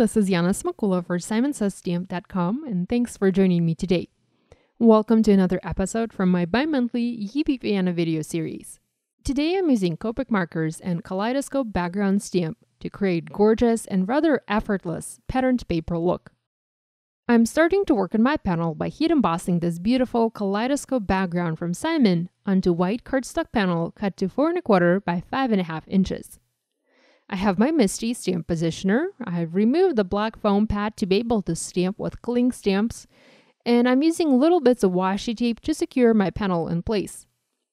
this is Yana Smakula for SimonsStamp.com, and thanks for joining me today. Welcome to another episode from my bi-monthly Yippee Yana video series. Today I'm using Copic markers and Kaleidoscope background stamp to create gorgeous and rather effortless patterned paper look. I'm starting to work on my panel by heat embossing this beautiful Kaleidoscope background from Simon onto white cardstock panel cut to 4 1/4 by 5.5 inches. I have my Misty stamp positioner. I've removed the black foam pad to be able to stamp with cling stamps, and I'm using little bits of washi tape to secure my panel in place.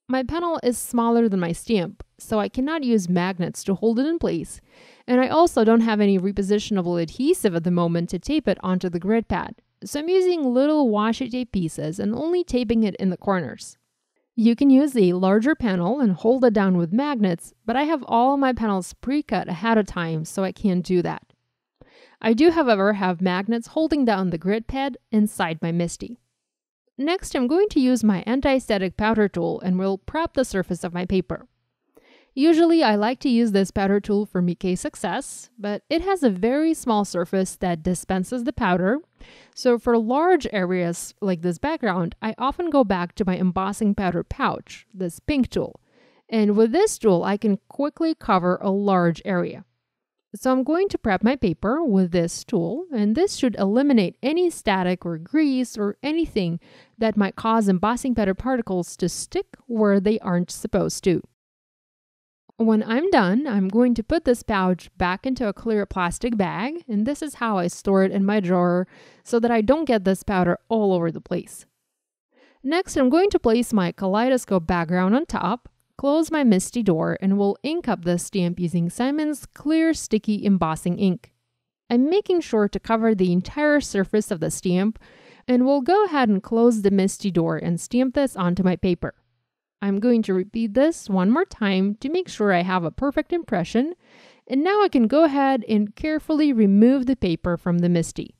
My panel is smaller than my stamp, so I cannot use magnets to hold it in place, and I also don't have any repositionable adhesive at the moment to tape it onto the grid pad, so I'm using little washi tape pieces and only taping it in the corners. You can use a larger panel and hold it down with magnets, but I have all my panels pre-cut ahead of time, so I can't do that. I do, however, have magnets holding down the grid pad inside my Misty. Next, I'm going to use my anti-static powder tool and will prep the surface of my paper. Usually, I like to use this powder tool for Mickey Success, but it has a very small surface that dispenses the powder. So for large areas like this background, I often go back to my embossing powder pouch, this pink tool. And with this tool, I can quickly cover a large area. So I'm going to prep my paper with this tool, and this should eliminate any static or grease or anything that might cause embossing powder particles to stick where they aren't supposed to. When I'm done, I'm going to put this pouch back into a clear plastic bag, and this is how I store it in my drawer so that I don't get this powder all over the place. Next, I'm going to place my Kaleidoscope background on top, close my Misty door, and will ink up this stamp using Simon's clear sticky embossing ink. I'm making sure to cover the entire surface of the stamp, and will go ahead and close the Misty door and stamp this onto my paper. I'm going to repeat this one more time to make sure I have a perfect impression, and now I can go ahead and carefully remove the paper from the Misty.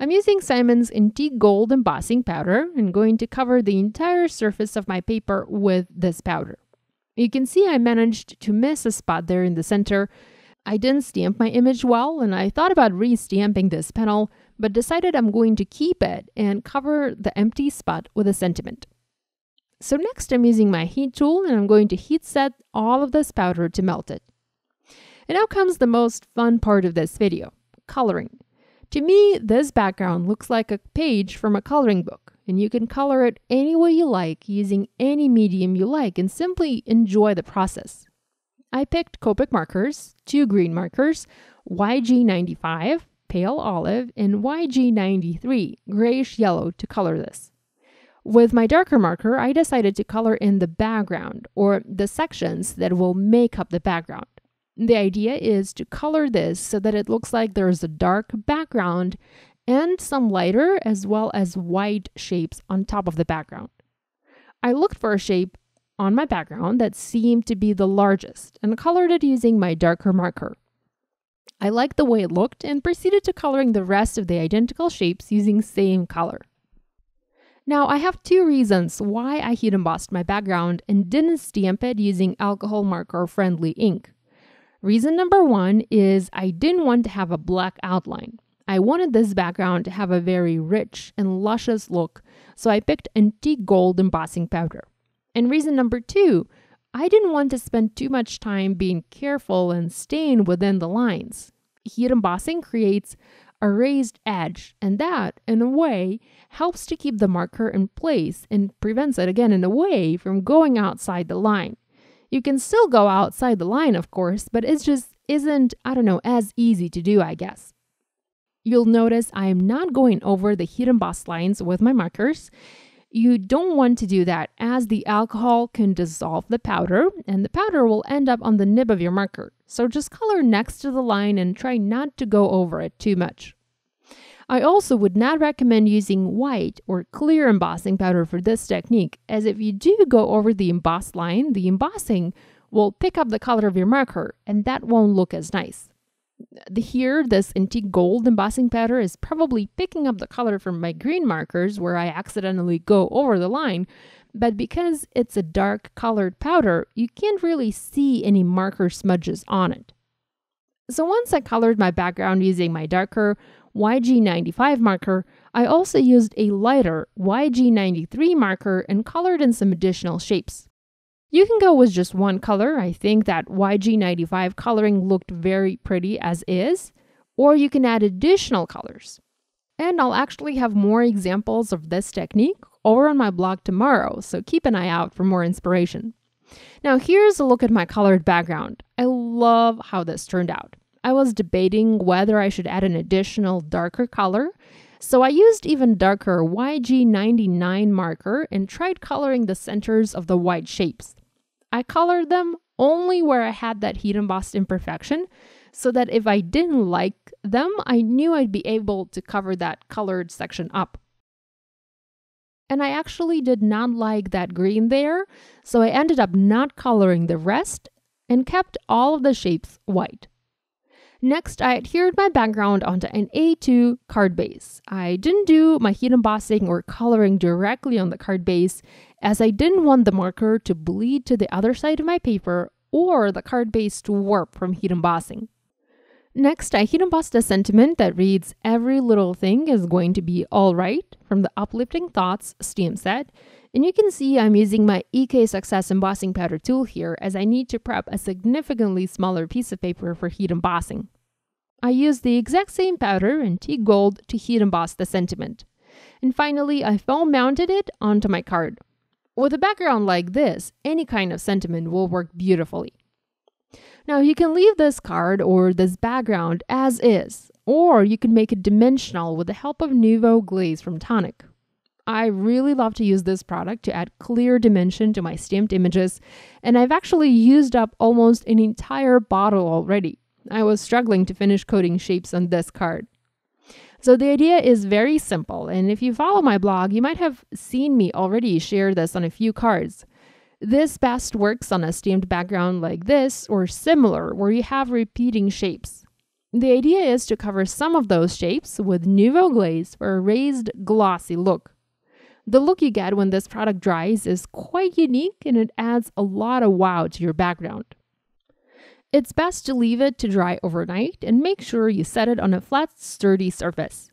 I'm using Simon's Antique Gold embossing powder and going to cover the entire surface of my paper with this powder. You can see I managed to miss a spot there in the center. I didn't stamp my image well, and I thought about re-stamping this panel, but decided I'm going to keep it and cover the empty spot with a sentiment. So next I'm using my heat tool, and I'm going to heat set all of this powder to melt it. And now comes the most fun part of this video, coloring. To me, this background looks like a page from a coloring book, and you can color it any way you like using any medium you like and simply enjoy the process. I picked Copic markers, 2 green markers, YG95, pale olive, and YG93, grayish yellow to color this. With my darker marker, I decided to color in the background, or the sections that will make up the background. The idea is to color this so that it looks like there's a dark background and some lighter as well as white shapes on top of the background. I looked for a shape on my background that seemed to be the largest and colored it using my darker marker. I liked the way it looked and proceeded to coloring the rest of the identical shapes using same color. Now, I have 2 reasons why I heat embossed my background and didn't stamp it using alcohol marker friendly ink. Reason number 1 is I didn't want to have a black outline. I wanted this background to have a very rich and luscious look, so I picked Antique Gold embossing powder. And reason number 2, I didn't want to spend too much time being careful and staying within the lines. Heat embossing creates a raised edge, and that, in a way, helps to keep the marker in place and prevents it, again, in a way, from going outside the line. You can still go outside the line, of course, but it just isn't, as easy to do, I guess. You'll notice I am not going over the heat embossed lines with my markers. You don't want to do that, as the alcohol can dissolve the powder, and the powder will end up on the nib of your marker. So just color next to the line and try not to go over it too much. I also would not recommend using white or clear embossing powder for this technique, as if you do go over the embossed line, the embossing will pick up the color of your marker, and that won't look as nice. Here, this Antique Gold embossing powder is probably picking up the color from my green markers where I accidentally go over the line, but because it's a dark colored powder, you can't really see any marker smudges on it. So once I colored my background using my darker YG95 marker, I also used a lighter YG93 marker and colored in some additional shapes. You can go with just one color. I think that YG95 coloring looked very pretty as is, or you can add additional colors. And I'll actually have more examples of this technique over on my blog tomorrow, so keep an eye out for more inspiration. Now here's a look at my colored background. I love how this turned out. I was debating whether I should add an additional darker color, so I used even darker YG99 marker and tried coloring the centers of the white shapes. I colored them only where I had that heat embossed imperfection, so that if I didn't like them, I knew I'd be able to cover that colored section up. And I actually did not like that green there, so I ended up not coloring the rest and kept all of the shapes white. Next, I adhered my background onto an A2 card base. I didn't do my heat embossing or coloring directly on the card base, as I didn't want the marker to bleed to the other side of my paper or the card base to warp from heat embossing. Next, I heat embossed a sentiment that reads, "Every little thing is going to be all right," from the Uplifting Thoughts stamp set. And you can see I'm using my EK Success embossing powder tool here, as I need to prep a significantly smaller piece of paper for heat embossing. I used the exact same powder and antique gold to heat emboss the sentiment. And finally, I foam mounted it onto my card. With a background like this, any kind of sentiment will work beautifully. Now you can leave this card or this background as is, or you can make it dimensional with the help of Nouveau Glaze from Tonic. I really love to use this product to add clear dimension to my stamped images, and I've actually used up almost an entire bottle already. I was struggling to finish coating shapes on this card. So the idea is very simple, and if you follow my blog, you might have seen me already share this on a few cards. This best works on a stamped background like this or similar, where you have repeating shapes. The idea is to cover some of those shapes with Nouveau Glaze for a raised, glossy look. The look you get when this product dries is quite unique, and it adds a lot of wow to your background. It's best to leave it to dry overnight and make sure you set it on a flat, sturdy surface.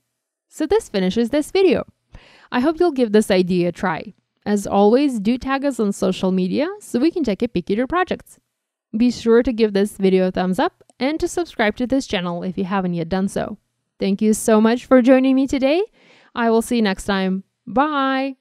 So this finishes this video. I hope you'll give this idea a try. As always, do tag us on social media so we can take a peek at your projects. Be sure to give this video a thumbs up and to subscribe to this channel if you haven't yet done so. Thank you so much for joining me today. I will see you next time. Bye!